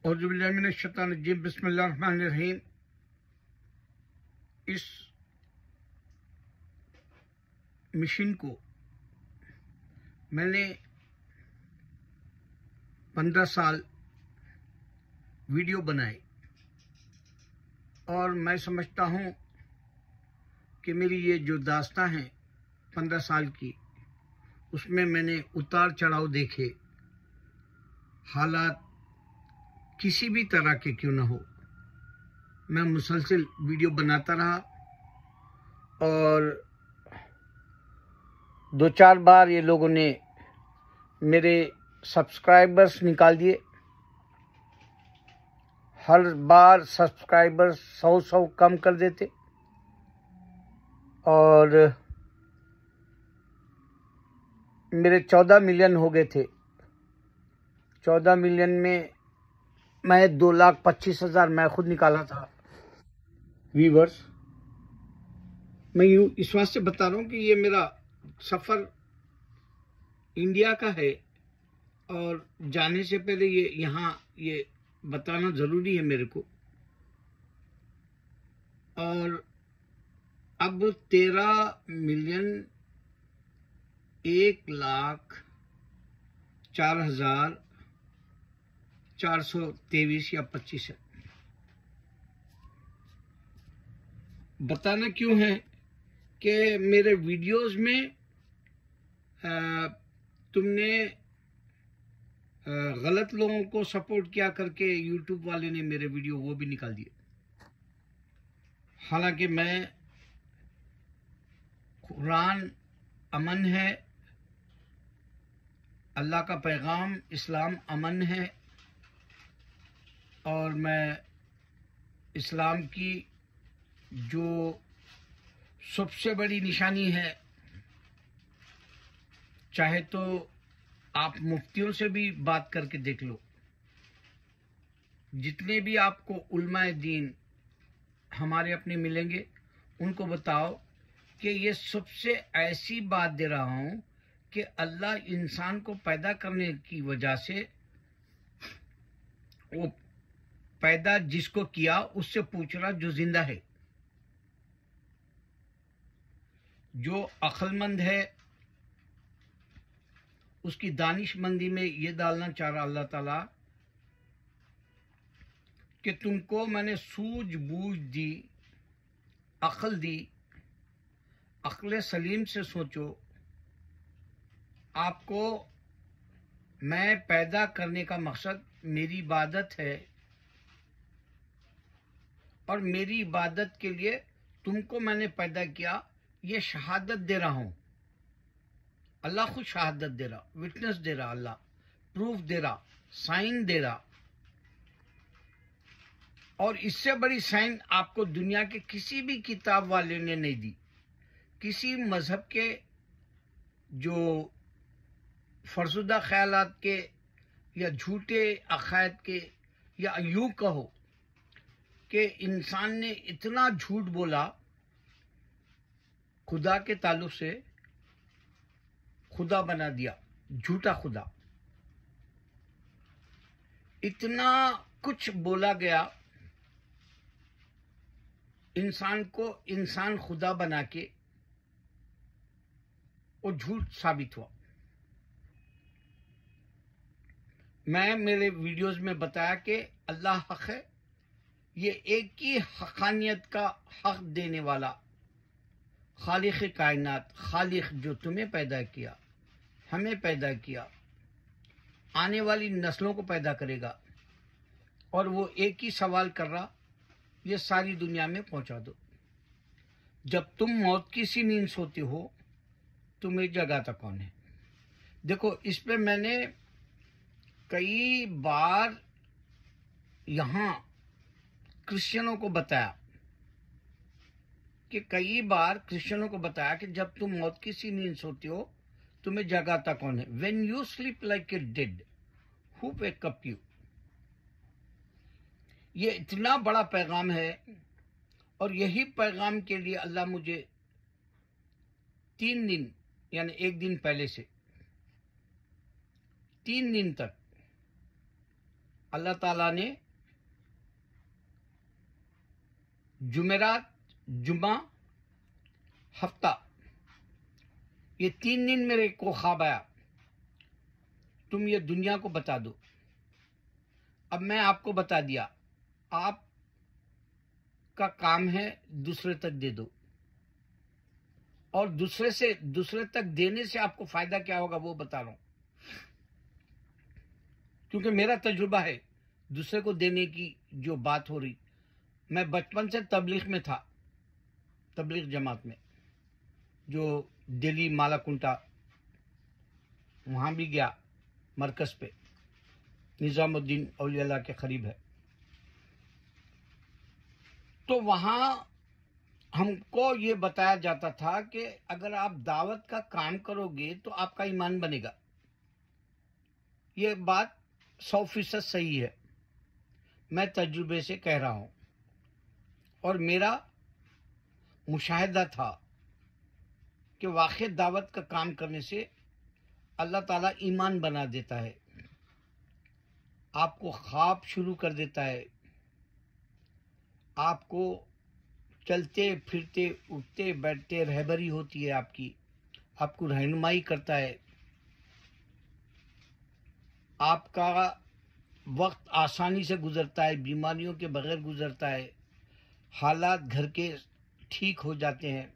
औज़ुबिल्लाहि बिस्मिल्लाहिर्रहमानिर्रहीम। इस मशीन को मैंने 15 साल वीडियो बनाए और मैं समझता हूँ कि मेरी ये जो दास्तां है 15 साल की, उसमें मैंने उतार चढ़ाव देखे। हालात किसी भी तरह के क्यों ना हो, मैं मुसलसल वीडियो बनाता रहा और 2-4 बार ये लोगों ने मेरे सब्सक्राइबर्स निकाल दिए। हर बार सब्सक्राइबर्स 100 कम कर देते और मेरे 14 मिलियन हो गए थे। 14 मिलियन में मैं 2,25,000 मैं खुद निकाला था व्यूवर्स। मैं यूँ इस वास्ते बता रहा हूँ कि ये मेरा सफ़र इंडिया का है और जाने से पहले ये बताना ज़रूरी है मेरे को। और अब 13,01,04,423 या 25 है। बताना क्यों है कि मेरे वीडियोस में तुमने गलत लोगों को सपोर्ट किया करके यूट्यूब वाले ने मेरे वीडियो वो भी निकाल दिए। हालांकि मैं कुरान अमन है, अल्लाह का पैगाम इस्लाम अमन है और मैं इस्लाम की जो सबसे बड़ी निशानी है, चाहे तो आप मुफ्तियों से भी बात करके देख लो, जितने भी आपको उलमाए दीन हमारे अपने मिलेंगे, उनको बताओ कि ये सबसे ऐसी बात दे रहा हूं कि अल्लाह इंसान को पैदा करने की वजह से वो पैदा जिसको किया उससे पूछ रहा जो जिंदा है, जो अक्लमंद है, उसकी दानिशमंदी में ये डालना चाह रहा अल्लाह ताला कि तुमको मैंने सूझबूझ दी, अक्ल दी, अक्ल सलीम से सोचो। आपको मैं पैदा करने का मकसद मेरी इबादत है और मेरी इबादत के लिए तुमको मैंने पैदा किया। ये शहादत दे रहा हूं, अल्लाह खुद शहादत दे रहा, विटनेस दे रहा, अल्लाह प्रूफ दे रहा, साइन दे रहा। और इससे बड़ी साइन आपको दुनिया के किसी भी किताब वाले ने नहीं दी। किसी मजहब के जो फरसुदा ख्यालात के या झूठे अकायद के, या यूं कहो कि इंसान ने इतना झूठ बोला खुदा के ताल्लुक से, खुदा बना दिया, झूठा खुदा। इतना कुछ बोला गया इंसान को, इंसान खुदा बना के वो झूठ साबित हुआ। मैं मेरे वीडियोस में बताया कि अल्लाह हक है, ये एक ही हकानियत का हक देने वाला खालिक कायनात, खालिक जो तुम्हें पैदा किया, हमें पैदा किया, आने वाली नस्लों को पैदा करेगा, और वो एक ही सवाल कर रहा, ये सारी दुनिया में पहुंचा दो। जब तुम मौत की सी नींद सोते हो, तुम्हें जगाता कौन है? देखो, इस पे मैंने कई बार यहां क्रिश्चियनों को बताया कि जब तुम मौत की सी नींद सोते हो, तुम्हें जगाता कौन है? When you sleep like a dead, who wake up you? ये इतना बड़ा पैगाम है और यही पैगाम के लिए अल्लाह मुझे 3 दिन, यानी एक दिन पहले से 3 दिन तक अल्लाह ताला ने जुमेरात, जुम्मा, हफ्ता, ये 3 दिन मेरे को ख्वाब आया, तुम ये दुनिया को बता दो। अब मैं आपको बता दिया, आप का काम है दूसरे तक दे दो, और दूसरे तक देने से आपको फायदा क्या होगा वो बता रहा हूं, क्योंकि मेरा तजुर्बा है दूसरे को देने की। जो बात हो रही, मैं बचपन से तबलीग में था, तबलीग जमात में, जो दिल्ली मालाकुंटा, वहां भी गया, मरकज पे, निजामुद्दीन औलिया के करीब है। तो वहां हमको ये बताया जाता था कि अगर आप दावत का काम करोगे तो आपका ईमान बनेगा। ये बात 100% सही है, मैं तजुर्बे से कह रहा हूं, और मेरा मुशाहिदा था कि वाकई दावत का काम करने से अल्लाह ताला ईमान बना देता है, आपको ख्वाब शुरू कर देता है, आपको चलते फिरते उठते बैठते रहबरी होती है आपको रहनुमाई करता है, आपका वक्त आसानी से गुजरता है, बीमारियों के बगैर गुजरता है, हालात घर के ठीक हो जाते हैं,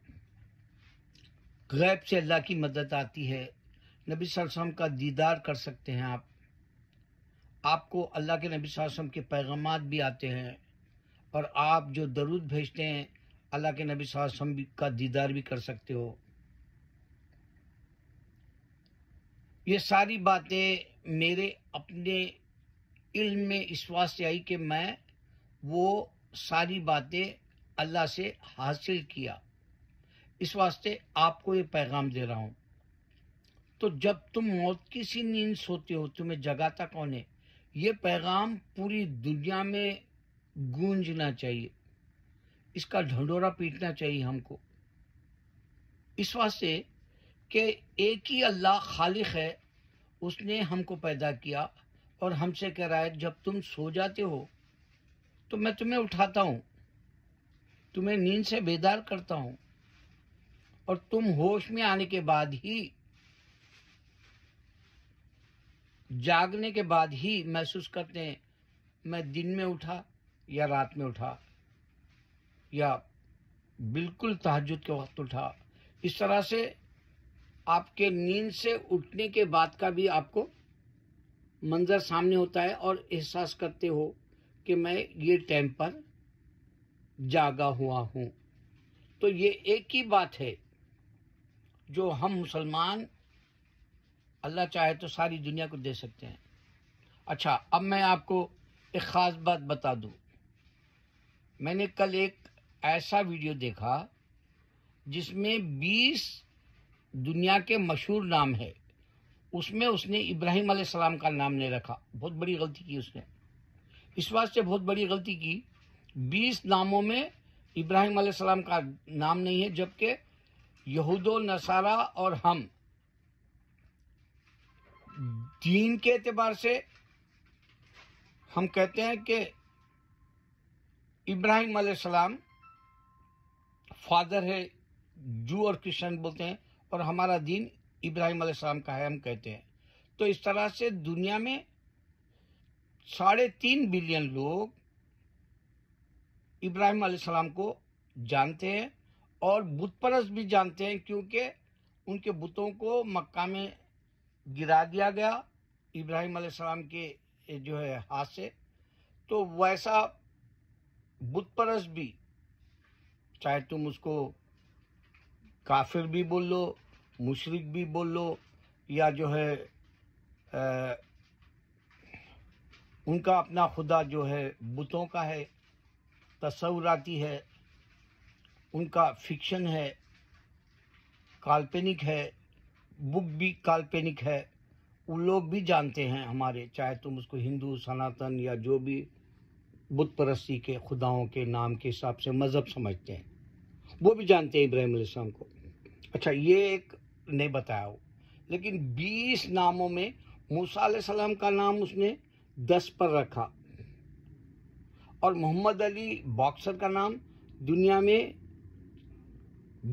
गैब से अल्लाह की मदद आती है, नबी सल्लल्लाहु अलैहि वसल्लम का दीदार कर सकते हैं आपको अल्लाह के नबी सल्लल्लाहु अलैहि वसल्लम के पैगामात भी आते हैं, और आप जो दरूद भेजते हैं अल्लाह के नबी सल्लल्लाहु अलैहि वसल्लम का दीदार भी कर सकते हो। ये सारी बातें मेरे अपने इल्म में इस वास्ते आई कि मैं वो सारी बातें अल्लाह से हासिल किया, इस वास्ते आपको ये पैगाम दे रहा हूं। तो जब तुम मौत की सी नींद सोते हो, तुम्हें जगाता कौन है? ये पैगाम पूरी दुनिया में गूंजना चाहिए, इसका ढंढोरा पीटना चाहिए हमको, इस वास्ते कि एक ही अल्लाह खालिक है, उसने हमको पैदा किया और हमसे कह रहा है जब तुम सो जाते हो तो मैं तुम्हें उठाता हूं, तुम्हें नींद से बेदार करता हूं, और तुम होश में आने के बाद ही, जागने के बाद ही महसूस करते हैं मैं दिन में उठा या रात में उठा या बिल्कुल तहज्जुद के वक्त उठा। इस तरह से आपके नींद से उठने के बाद का भी आपको मंजर सामने होता है और एहसास करते हो कि मैं ये टाइम पर जागा हुआ हूं। तो ये एक ही बात है जो हम मुसलमान अल्लाह चाहे तो सारी दुनिया को दे सकते हैं। अच्छा, अब मैं आपको एक ख़ास बात बता दूं। मैंने कल एक ऐसा वीडियो देखा जिसमें 20 दुनिया के मशहूर नाम है, उसमें उसने इब्राहिम अलैहिस्सलाम का नाम नहीं रखा। बहुत बड़ी गलती की उसने, इस वास्ते बहुत बड़ी गलती की, 20 नामों में इब्राहिम अलैहिस्सलाम का नाम नहीं है, जबकि यहूदो नसारा और हम दीन के एतबार से हम कहते हैं कि इब्राहिम अलैहिस्सलाम फादर है, जू और क्रिश्चियन बोलते हैं, और हमारा दीन इब्राहिम अलैहिस्सलाम का है, हम कहते हैं। तो इस तरह से दुनिया में 3.5 बिलियन लोग इब्राहिम अलैहिस्सलाम को जानते हैं और बुत परस्त भी जानते हैं, क्योंकि उनके बुतों को मक्का में गिरा दिया गया इब्राहिम अलैहिस्सलाम के जो है हाथ से। तो वैसा बुत परस्त भी, चाहे तुम उसको काफिर भी बोल लो, मुशरिक भी बोल लो, या जो है उनका अपना खुदा जो है बुतों का है, तस्वुराती है, उनका फिक्शन है, काल्पनिक है, बुक भी काल्पनिक है, उन लोग भी जानते हैं हमारे, चाहे तुम उसको हिंदू सनातन या जो भी बुत परस्ती के खुदाओं के नाम के हिसाब से मज़हब समझते हैं, वो भी जानते हैं इब्राहिम अलैहिस्सलाम को। अच्छा, ये एक नहीं बताया हो, लेकिन 20 नामों में मूसा अलैहिस्सलाम का नाम उसने 10 पर रखा और मोहम्मद अली बॉक्सर का नाम दुनिया में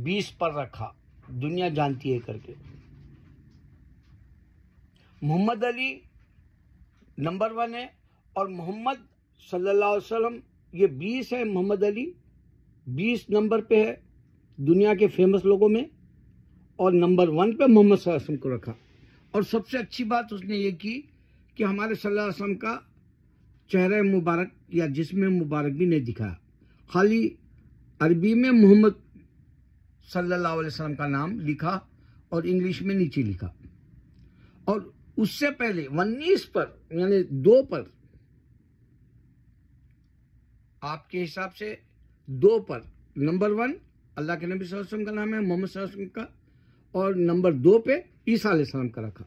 20 पर रखा, दुनिया जानती है करके। मोहम्मद अली नंबर 1 है और मोहम्मद सल्लल्लाहु अलैहि वसल्लम ये 20 है, मोहम्मद अली 20 नंबर पे है दुनिया के फेमस लोगों में, और नंबर 1 पे मोहम्मद सल्लल्लाहु अलैहि वसल्लम को रखा। और सबसे अच्छी बात उसने ये की कि हमारे सल्लल्लाहु अलैहि वसल्लम का चेहरा मुबारक या जिस्म मुबारक भी नहीं दिखाया, खाली अरबी में मोहम्मद सल्लल्लाहु अलैहि वसल्लम का नाम लिखा और इंग्लिश में नीचे लिखा। और उससे पहले 19 पर यानी 2 पर, आपके हिसाब से 2 पर नंबर 1 अल्लाह के नबी सल्लल्लाहु अलैहि वसल्लम का नाम है, मोहम्मद सल्लल्लाहु अलैहि वसल्लम का, और नंबर 2 पे ईसा अलैहि सलाम का रखा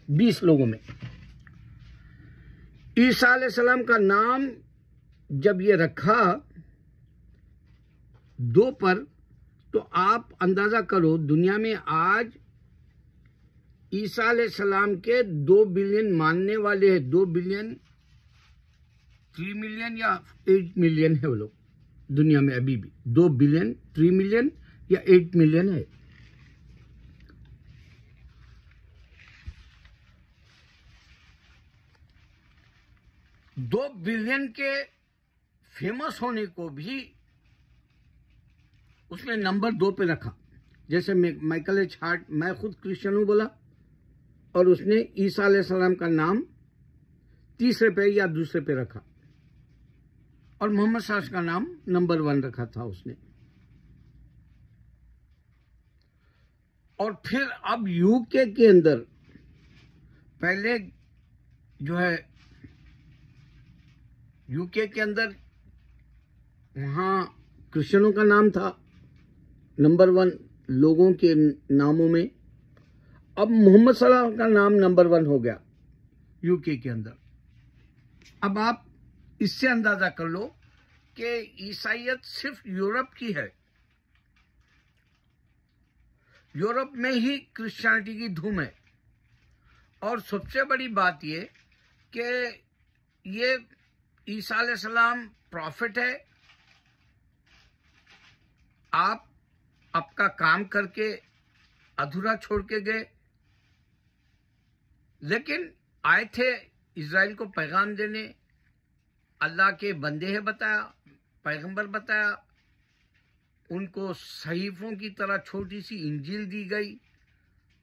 20 लोगों में। ईसा अलैहि सलाम का नाम जब ये रखा 2 पर, तो आप अंदाजा करो दुनिया में आज ईसा अलैहि सलाम के 2 बिलियन मानने वाले हैं। 2 बिलियन 3 मिलियन या 8 मिलियन है वो लोग दुनिया में अभी भी। 2 बिलियन 3 मिलियन या 8 मिलियन है। दो बिलियन के फेमस होने को भी उसने नंबर 2 पे रखा। जैसे माइकल एच हार्ट, मैं खुद क्रिश्चियन हूं बोला, और उसने ईसा अलैहि सलाम का नाम तीसरे पे या दूसरे पे रखा, और मोहम्मद सल्लल्लाहु अलैहि वसल्लम का नाम नंबर 1 रखा था उसने। और फिर अब यूके के अंदर पहले जो है यूके के अंदर वहां क्रिश्चियनों का नाम था नंबर 1 लोगों के नामों में। अब मोहम्मद सल्लल्लाहु अलैहि वसल्लम का नाम नंबर 1 हो गया यूके के अंदर। अब आप इससे अंदाजा कर लो कि ईसाईयत सिर्फ यूरोप की है, यूरोप में ही क्रिश्चियनिटी की धूम है। और सबसे बड़ी बात ये कि ये ईसा अलैहिस्सलाम प्रॉफिट है। आप आपका काम करके अधूरा छोड़ के गए, लेकिन आए थे इज़राइल को पैगाम देने। अल्लाह के बंदे हैं बताया, पैगंबर बताया, उनको सहीफों की तरह छोटी सी इंजील दी गई,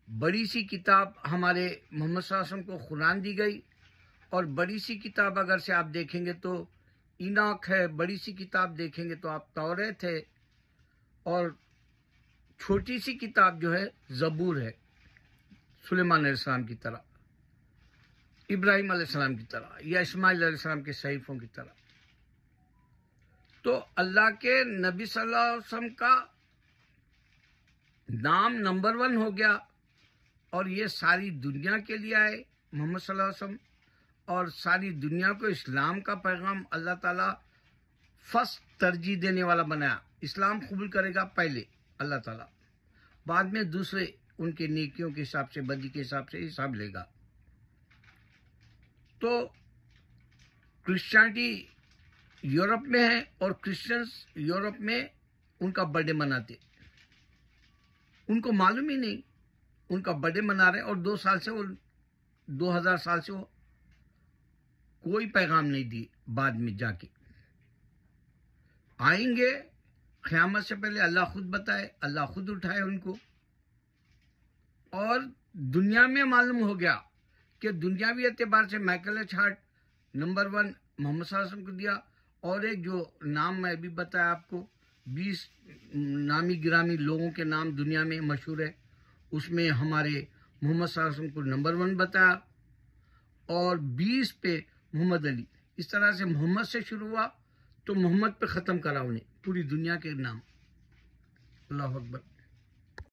बड़ी सी किताब हमारे मोहम्मद सल्लल्लाहु अलैहि वसल्लम को कुरान दी गई। और बड़ी सी किताब अगर से आप देखेंगे तो इनॉक है, बड़ी सी किताब देखेंगे तो आप तौरेत है, और छोटी सी किताब जो है ज़बूर है, सुलेमान अलैहिस्सलाम की तरह, इब्राहिम अलैहिस्सलाम की तरह, या इस्माइल अलैहिस्सलाम के सहीफों की तरह। तो अल्लाह के नबी सल्लल्लाहु अलैहि वसल्लम का नाम नंबर 1 हो गया, और ये सारी दुनिया के लिए आए मोहम्मद सल्लल्लाहु अलैहि वसल्लम, और सारी दुनिया को इस्लाम का पैगाम अल्लाह ताला फर्स्ट तरजीह देने वाला बनाया। इस्लाम कबूल करेगा पहले अल्लाह ताला, बाद में दूसरे उनके नेकियों के हिसाब से, बदी के हिसाब से हिसाब लेगा। तो क्रिश्चियनिटी यूरोप में है, और क्रिश्चियंस यूरोप में उनका बर्थडे मनाते, उनको मालूम ही नहीं उनका बर्थडे मना रहे। और 2 साल से वो 2000 साल से वो कोई पैगाम नहीं दिए। बाद में जाके आएंगे क़यामत से पहले, अल्लाह खुद बताए, अल्लाह खुद उठाए उनको। और दुनिया में मालूम हो गया कि दुनियावी एतबार से Michael H Hart number 1 Muhammad सल्लल्लाहु अलैहि वसल्लम को दिया। और एक जो नाम मैं अभी बताया आपको, 20 नामी गिरामी लोगों के नाम दुनिया में मशहूर है, उसमें हमारे मोहम्मद सल्लल्लाहु अलैहि वसल्लम को नंबर 1 बताया, और 20 पे मोहम्मद अली। इस तरह से मोहम्मद से शुरू हुआ तो मोहम्मद पे ख़त्म करा उन्हें पूरी दुनिया के नाम। अल्लाह अकबर।